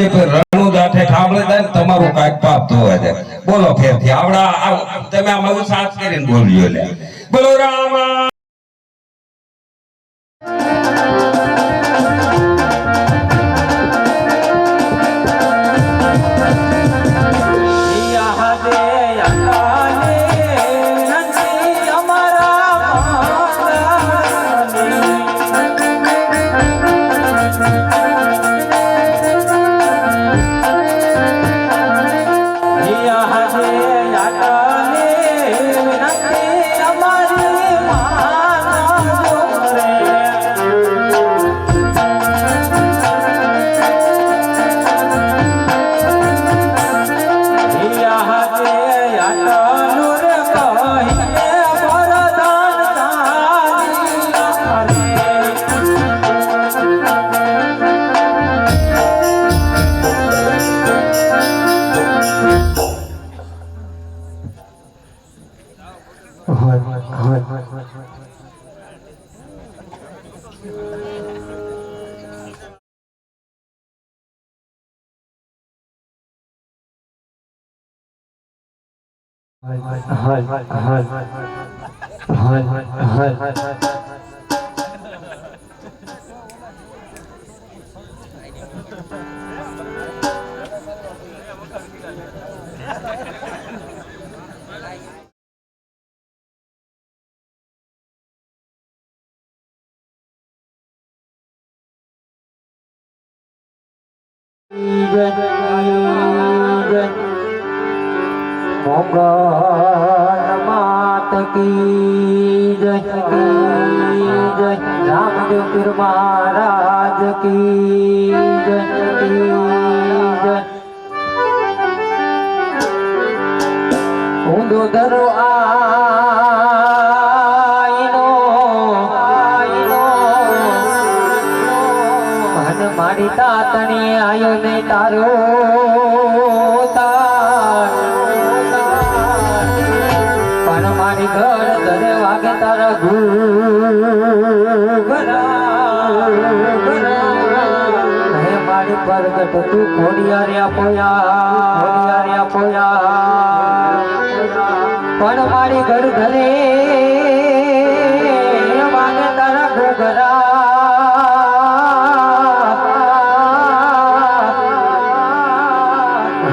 નથી પણ રણુ દાઠે ઠામલે જાય તમારું કાંઈક પાપ ધોવા જાય બોલો ફેરથી આવડા તમે આમાં સાથ કરીને બોલજો લે બોલો રામા मात की जय रामदेव पीर महाराज की जय ऊंधो धरो आईनो मन मारी तातणी आयो ने तारो घर धरे वागे तारा हे मारी प्रगट तू खोड़िया पोया पण मारी घर धरे वागे तारा घोघरा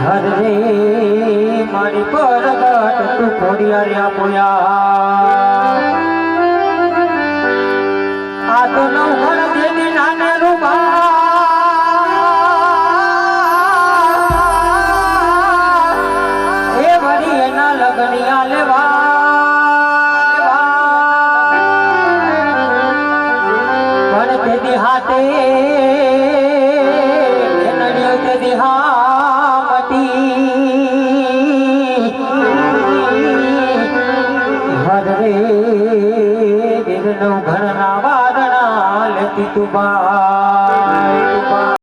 हर रे मारी प्रगट तू खोड़िया पोया आ तो नौकर देवी नाने रूबा ए वरी एना लगनिया लेवा पण तेदी हाथे नडियो तेदी हामती हरे गिरनो घरना वादना लेती तू बा